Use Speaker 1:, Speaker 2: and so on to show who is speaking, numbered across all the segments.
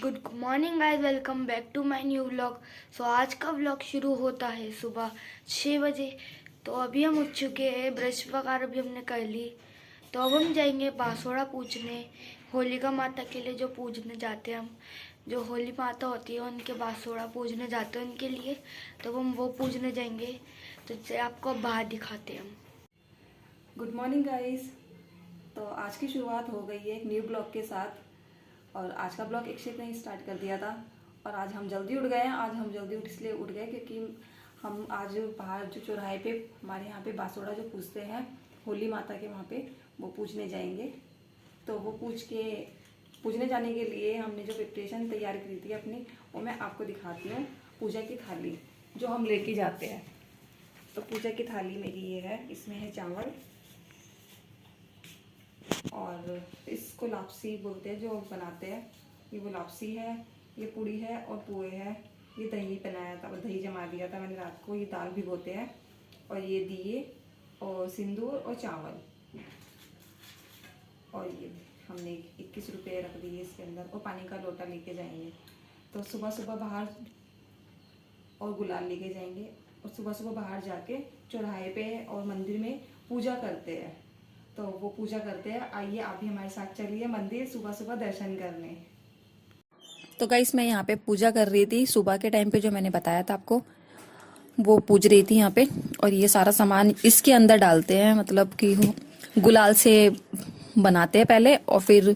Speaker 1: Good morning guys, welcome back to my new vlog. So आज का vlog शुरू होता है सुबह 6 बजे। तो अभी हम उठ चुके हैं, ब्रश वगैरह भी हमने कर ली। तो अब हम जाएंगे बांसुड़ा पूजने, होलिका माता के लिए जो पूजने जाते हैं हम, जो होली माता होती है उनके बांसुड़ा पूजने जाते हैं उनके लिए। तो हम वो पूजने जाएंगे। तो आपको बाहर दिखाते हैं हम।
Speaker 2: Good morning guys. तो आज की शुरुआत हो गई है एक न्यू ब्लॉग के साथ। और आज का ब्लॉग एक से नहीं स्टार्ट कर दिया था। और आज हम जल्दी उठ गए हैं। आज हम जल्दी इसलिए उठ गए क्योंकि हम आज बाहर जो चौराहे पे हमारे यहाँ पे बांसुड़ा जो पूजते हैं होली माता के, वहाँ पे वो पूजने जाएंगे। तो वो पूजने जाने के लिए हमने जो प्रिपरेशन तैयार करी थी अपनी, वो मैं आपको दिखाती हूँ। पूजा की थाली जो हम लेके जाते हैं, तो पूजा की थाली मेरी ये है। इसमें है चावल, और इसको लापसी बोलते हैं जो बनाते हैं। ये वो लापसी है, ये पूड़ी है और पुए है। ये दही बनाया था, दही जमा दिया था मैंने रात को। ये दाल भिगोते हैं, और ये दिए और सिंदूर और चावल, और ये हमने 21 रुपये रख दिए इसके अंदर। और पानी का लोटा लेके जाएंगे। तो सुबह सुबह बाहर और गुलाल लेके जाएंगे, और सुबह सुबह बाहर जाके चौराहे पे और मंदिर में पूजा करते हैं। तो वो पूजा करते हैं। आइए आप भी हमारे साथ चलिए मंदिर सुबह सुबह दर्शन करने। तो गाइस, मैं यहाँ पे पूजा कर रही थी सुबह के टाइम पे, जो मैंने बताया था आपको, वो पूज रही थी यहाँ पे। और ये सारा सामान इसके अंदर डालते हैं, मतलब कि गुलाल से बनाते हैं पहले, और फिर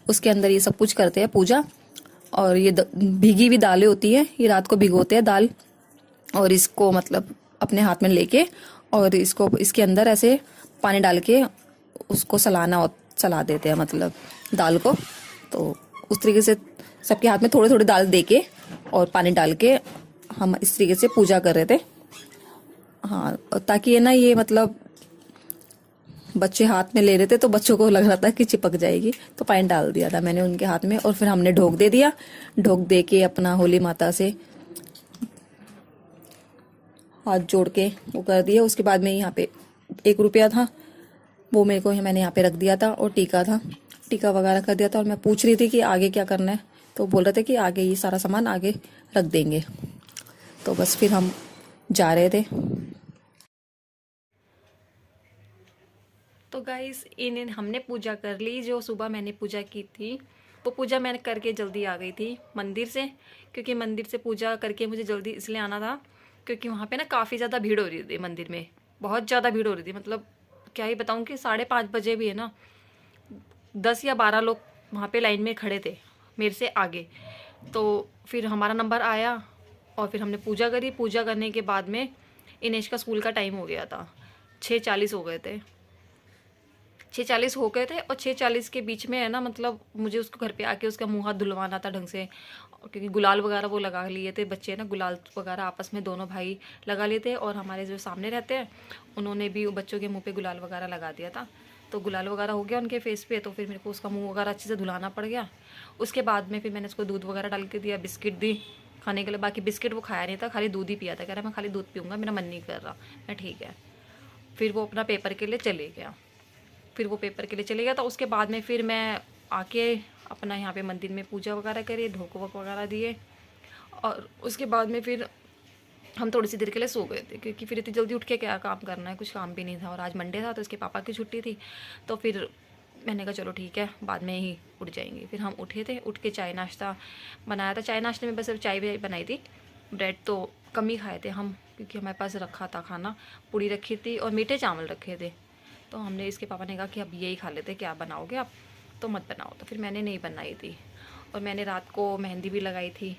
Speaker 2: उसके अंदर ये सब कुछ करते हैं पूजा। और ये भीगी हुई दालें होती है, ये रात को भिगोते हैं दाल, और इसको मतलब अपने हाथ में लेके, और इसको इसके अंदर ऐसे पानी डाल के उसको सला देते हैं, मतलब दाल को। तो उस तरीके से सबके हाथ में थोड़ी थोड़ी दाल देके और पानी डाल के हम इस तरीके से पूजा कर रहे थे। हाँ, ताकि ये ना, ये मतलब बच्चे हाथ में ले रहे थे तो बच्चों को लग रहा था कि चिपक जाएगी, तो पानी डाल दिया था मैंने उनके हाथ में। और फिर हमने ढोक दे दिया। ढोक दे के अपना होली माता से हाथ जोड़ के वो कर दिया। उसके बाद में यहाँ पे 1 रुपया था, वो मैंने यहाँ पे रख दिया था, और टीका वगैरह कर दिया था। और मैं पूछ रही थी कि आगे क्या करना है, तो बोल रहे थे कि आगे ये सारा सामान आगे रख देंगे। तो बस फिर हम जा रहे थे। तो गाइस, इन हमने पूजा कर ली। जो सुबह मैंने पूजा की थी, वो पूजा मैंने करके जल्दी आ गई थी मंदिर से, क्योंकि मंदिर से पूजा करके मुझे जल्दी इसलिए आना था क्योंकि वहाँ पे ना काफ़ी ज़्यादा भीड़ हो रही थी मंदिर में। बहुत ज़्यादा भीड़ हो रही थी, मतलब क्या ही बताऊँ कि 5:30 बजे भी है ना 10 या 12 लोग वहाँ पे लाइन में खड़े थे मेरे से आगे। तो फिर हमारा नंबर आया, और फिर हमने पूजा करी। पूजा करने के बाद में इनेश का स्कूल का टाइम हो गया था, 6:40 हो गए थे। 6:40 हो गए थे, और 6:40 के बीच में है ना, मतलब मुझे उसको घर पे आके उसका मुंह हाथ धुलवाना था ढंग से, क्योंकि गुलाल वगैरह वो लगा लिए थे बच्चे ना, गुलाल वगैरह आपस में दोनों भाई लगा लिए थे। और हमारे जो सामने रहते हैं उन्होंने भी बच्चों के मुंह पे गुलाल वगैरह लगा दिया था। तो गुलाल वगैरह हो गया उनके फेस पे, तो फिर मेरे को उसका मुंह वगैरह अच्छे से धुलाना पड़ गया। उसके बाद में फिर मैंने उसको दूध वगैरह डाल के दिया, बिस्किट दी खाने के लिए। बाकी बिस्किट वो खाया नहीं था, खाली दूध ही पिया था। कह रहा मैं खाली दूध पीऊँगा, मेरा मन नहीं कर रहा। मैं ठीक है। फिर वो अपना पेपर के लिए चले गया। तो उसके बाद में फिर मैं आके अपना यहाँ पे मंदिर में पूजा वगैरह करी, ढोक वोक वगैरह दिए। और उसके बाद में फिर हम थोड़ी सी देर के लिए सो गए थे, क्योंकि फिर इतनी जल्दी उठ के क्या काम करना है, कुछ काम भी नहीं था। और आज मंडे था तो इसके पापा की छुट्टी थी। तो फिर मैंने कहा चलो ठीक है, बाद में ही उठ जाएंगे। फिर हम उठे थे, उठ के चाय नाश्ता बनाया था। चाय नाश्ते में बस सिर्फ चाय बनाई थी, ब्रेड तो कम ही खाए थे हम, क्योंकि हमारे पास रखा था खाना। पूड़ी रखी थी और मीठे चावल रखे थे। तो हमने, इसके पापा ने कहा कि अब यही खा लेते, क्या बनाओगे आप, तो मत बनाओ। तो फिर मैंने नहीं बनाई थी। और मैंने रात को मेहंदी भी लगाई थी।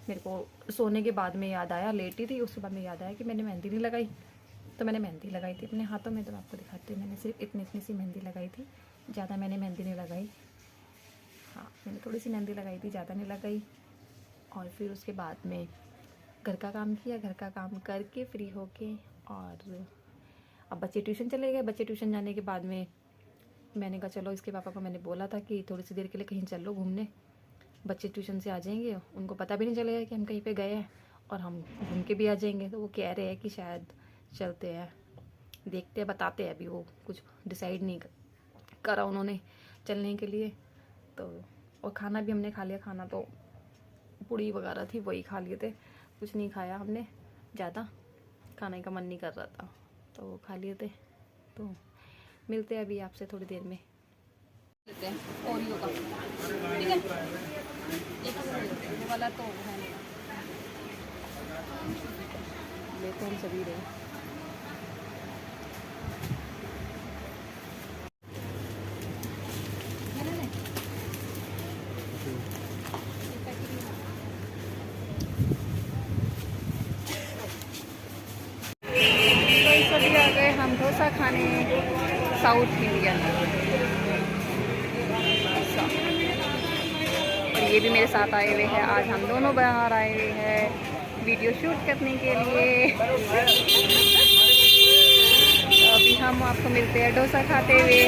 Speaker 2: मेरे को सोने के बाद में याद आया, लेटी थी, उसके बाद में याद आया कि मैंने मेहंदी नहीं लगाई। तो मैंने मेहंदी लगाई थी अपने हाथों में। तो आपको दिखाती हूँ, मैंने सिर्फ इतनी इतनी सी मेहंदी लगाई थी, ज़्यादा मैंने मेहंदी नहीं लगाई। हाँ, मैंने थोड़ी सी मेहंदी लगाई थी, ज़्यादा नहीं लगाई। और फिर उसके बाद में घर का काम किया। घर का काम करके फ्री होके, और अब बच्चे ट्यूशन चले गए। बच्चे ट्यूशन जाने के बाद में मैंने कहा चलो, इसके पापा को मैंने बोला था कि थोड़ी सी देर के लिए कहीं चलो घूमने, बच्चे ट्यूशन से आ जाएंगे, उनको पता भी नहीं चलेगा कि हम कहीं पे गए हैं, और हम घूम के भी आ जाएंगे। तो वो कह रहे हैं कि शायद चलते हैं, देखते हैं, बताते हैं। अभी वो कुछ डिसाइड नहीं करा उन्होंने चलने के लिए। तो और खाना भी हमने खा लिया। खाना तो पूड़ी वगैरह थी वही खा लिए थे, कुछ नहीं खाया हमने, ज़्यादा खाने का मन नहीं कर रहा था तो वो खा लिए थे। तो मिलते हैं अभी आपसे थोड़ी देर में। लेते हैं ओरियो का, ठीक है, एक वो वाला तो है नहीं, लेते हम सभी रहे। सभी आ गए हम डोसा खाने, साउथ इंडियन। और ये भी मेरे साथ आए हुए हैं, आज हम दोनों बाहर आए हुए हैं वीडियो शूट करने के लिए। तो अभी हम आपको मिलते हैं डोसा खाते हुए।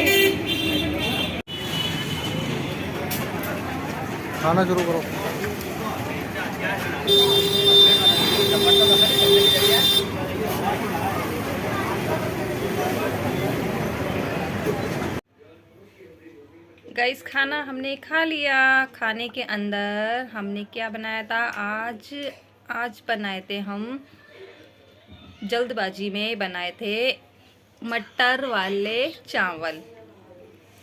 Speaker 3: खाना शुरू करो।
Speaker 2: गाइस खाना हमने खा लिया। खाने के अंदर हमने क्या बनाया था आज बनाए थे हम, जल्दबाजी में बनाए थे मटर वाले चावल।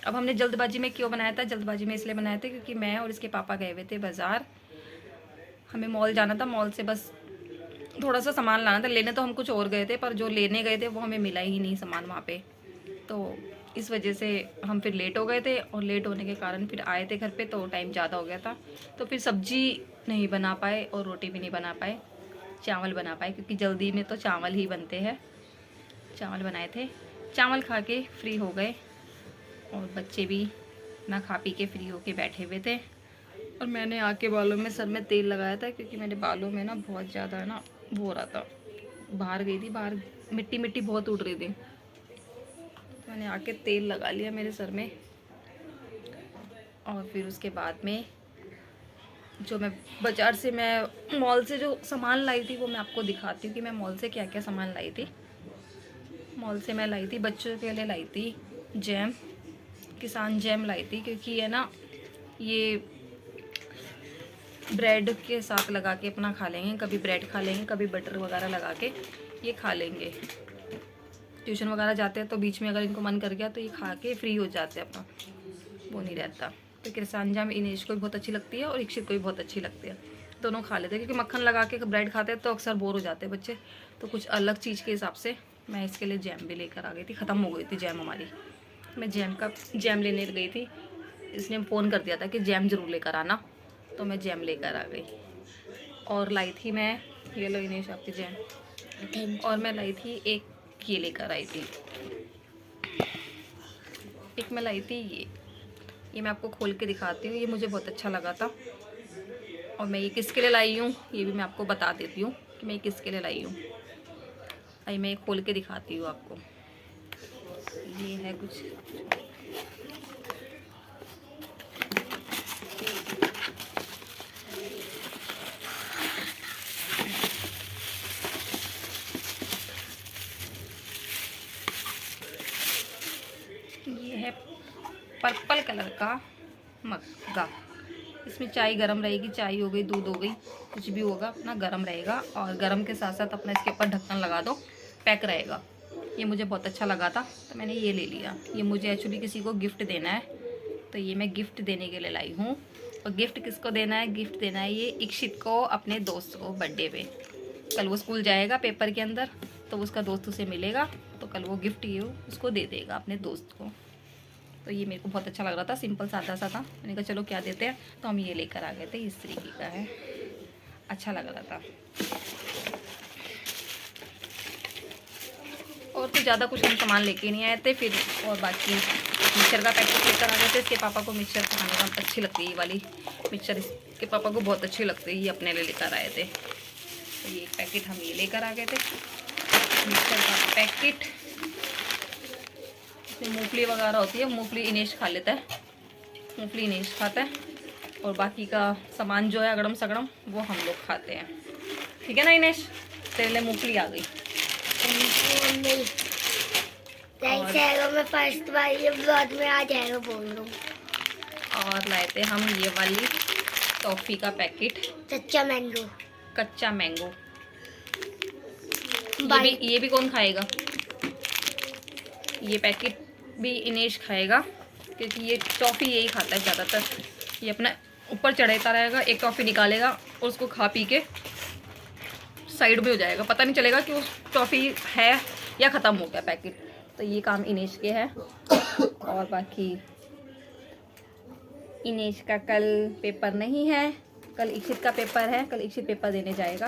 Speaker 2: अब हमने जल्दबाजी में क्यों बनाया था? जल्दबाजी में इसलिए बनाए थे क्योंकि मैं और इसके पापा गए हुए थे बाज़ार, हमें मॉल जाना था। मॉल से बस थोड़ा सा सामान लाना था, लेने तो हम कुछ और गए थे पर जो लेने गए थे वो हमें मिला ही नहीं सामान वहाँ पे। तो इस वजह से हम फिर लेट हो गए थे और लेट होने के कारण फिर आए थे घर पे तो टाइम ज़्यादा हो गया था। तो फिर सब्जी नहीं बना पाए और रोटी भी नहीं बना पाए, चावल बना पाए क्योंकि जल्दी में तो चावल ही बनते हैं। चावल बनाए थे, चावल खा के फ्री हो गए और बच्चे भी ना खा पी के फ्री होके बैठे हुए थे। और मैंने आके बालों में सर में तेल लगाया था क्योंकि मेरे बालों में ना बहुत ज़्यादा है ना वो हो रहा था, बाहर गई थी, बाहर मिट्टी मिट्टी बहुत उड़ रही थी, तो मैंने आके तेल लगा लिया मेरे सर में। और फिर उसके बाद में जो मैं बाज़ार से, मैं मॉल से जो सामान लाई थी वो मैं आपको दिखाती हूँ कि मैं मॉल से क्या क्या सामान लाई थी। मॉल से मैं लाई थी बच्चों के लिए, लाई थी जैम, किसान जैम लाई थी क्योंकि है ना ये ब्रेड के साथ लगा के अपना खा लेंगे, कभी ब्रेड खा लेंगे, कभी बटर वगैरह लगा के ये खा लेंगे। ट्यूशन वगैरह जाते हैं तो बीच में अगर इनको मन कर गया तो ये खा के फ्री हो जाते हैं, अपना वो नहीं रहता। तो किसान जाम इनेश को भी बहुत अच्छी लगती है और इक्षित को भी बहुत अच्छी लगती है, दोनों खा लेते हैं क्योंकि मक्खन लगा के ब्रेड खाते हैं तो अक्सर बोर हो जाते हैं बच्चे। तो कुछ अलग चीज़ के हिसाब से मैं इसके लिए जैम भी लेकर आ गई थी, ख़त्म हो गई थी जैम हमारी। मैं जैम लेने गई थी, इसने फ़ोन कर दिया था कि जैम ज़रूर लेकर आना, तो मैं जैम लेकर आ गई। और लाई थी मैं, ये लो इनेश आपकी जैम, और मैं लाई थी एक ये लेकर आई थी, एक मैं लाई थी ये मैं आपको खोल के दिखाती हूँ, ये मुझे बहुत अच्छा लगा था। और मैं ये किसके लिए लाई हूँ ये भी मैं आपको बता देती हूँ कि मैं ये किसके लिए लाई हूँ। आई मैं खोल के दिखाती हूँ आपको, ये है कुछ, ये है पर्पल कलर का मग्गा। इसमें चाय गरम रहेगी, चाय हो गई, दूध हो गई, कुछ भी होगा अपना गरम रहेगा। और गरम के साथ साथ अपना इसके ऊपर ढक्कन लगा दो, पैक रहेगा। ये मुझे बहुत अच्छा लगा था तो मैंने ये ले लिया। ये मुझे एक्चुअली किसी को गिफ्ट देना है, तो ये मैं गिफ्ट देने के लिए लाई हूँ। और गिफ्ट किसको देना है? गिफ्ट देना है ये इक्षित को, अपने दोस्त को, बर्थडे पे। कल वो स्कूल जाएगा पेपर के अंदर, तो उसका दोस्त उसे मिलेगा, तो कल वो गिफ्ट ये उसको दे देगा अपने दोस्त को। तो ये मेरे को बहुत अच्छा लग रहा था, सिंपल सादा सा था। मैंने कहा चलो क्या देते हैं, तो हम ये लेकर आ गए थे। इस तरीके का है, अच्छा लग रहा था। और तो ज़्यादा कुछ हम सामान लेके नहीं आए थे फिर। और बाकी मिक्सचर का पैकेट लेकर आ गए थे। इसके पापा को मिक्सचर खाने का अच्छी लगती है, ये वाली मिक्सचर इसके पापा को बहुत अच्छी लगती है, ये अपने लिए लेकर आए थे। तो ये एक पैकेट हम ये लेकर आ गए थे, मिक्सचर का पैकेट। मूंगफली वगैरह होती है, मूंगफली इनेश खा लेता है, मूंगफली इनेश खाता है। और बाकी का सामान जो है अगड़म सगड़म वो हम लोग खाते हैं, ठीक है ना इनेश? तेरे लिए मूंगफली आ गई।
Speaker 1: मैं फर्स्ट बार ये ब्लॉग में आ जाएगा बोल दूँ।
Speaker 2: और लाए थे हम ये वाली टॉफ़ी का पैकेट,
Speaker 3: कच्चा मैंगो।
Speaker 2: कच्चा मैंगो।
Speaker 3: बाई-
Speaker 2: ये भी कौन खाएगा? ये पैकेट भी इनेश खाएगा क्योंकि ये टॉफ़ी यही खाता है ज़्यादातर। ये अपना ऊपर चढ़ेता रहेगा, एक टॉफ़ी निकालेगा और उसको खा पी के साइड में हो जाएगा, पता नहीं चलेगा कि उस टॉफ़ी है या ख़त्म हो गया पैकेट। तो ये काम इनेश के है। और बाकी इनेश का कल पेपर नहीं है, कल इक्षित का पेपर है। कल इक्षित पेपर देने जाएगा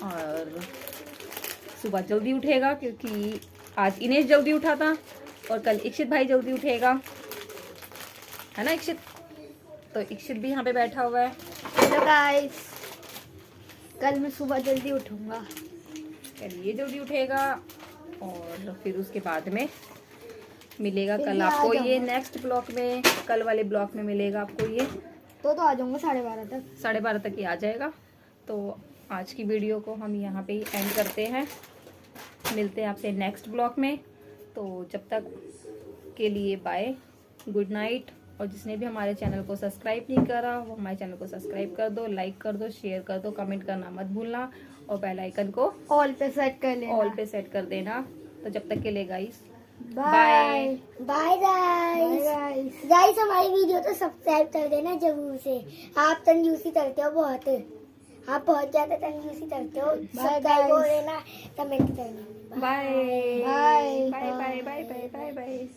Speaker 2: और सुबह जल्दी उठेगा क्योंकि आज इनेश जल्दी उठा था और कल इक्षित भाई जल्दी उठेगा, है ना इक्षित? तो इक्षित भी यहाँ पे बैठा हुआ है।
Speaker 1: हेलो गाइस, कल मैं सुबह जल्दी उठूंगा।
Speaker 2: कल ये जल्दी उठेगा और फिर उसके बाद में मिलेगा
Speaker 1: फिर
Speaker 2: कल
Speaker 1: ये आ
Speaker 2: आपको ये
Speaker 1: जाऊंगा।
Speaker 2: नेक्स्ट ब्लॉक में, कल वाले ब्लॉक में मिलेगा आपको ये
Speaker 1: तो आ जाऊंगा 12:30 तक।
Speaker 2: 12:30 तक ही आ जाएगा। तो आज की वीडियो को हम यहाँ पे ही एंड करते हैं, मिलते हैं आपसे नेक्स्ट ब्लॉक में। तो जब तक के लिए बाय, गुड नाइट। और जिसने भी हमारे चैनल को सब्सक्राइब नहीं करा वो हमारे चैनल को सब्सक्राइब कर दो, लाइक कर दो, शेयर कर दो, कमेंट करना मत भूलना और बेल आइकन को
Speaker 1: ऑल पे सेट कर लेना।
Speaker 2: ऑल पे सेट कर देना। तो जब तक के लिए guys
Speaker 1: bye
Speaker 3: bye guys.
Speaker 1: Guys.
Speaker 3: Guys हमारी वीडियो तो सब्सक्राइब कर देना जरूर से। आप कंजूसी करते हो बहुत, आप बहुत ज्यादा कंजूसी करते हो। सब्सक्राइब हो
Speaker 1: guys।
Speaker 3: लेना, कमेंट करना।
Speaker 2: Bye
Speaker 1: bye
Speaker 2: bye bye bye bye bye bye.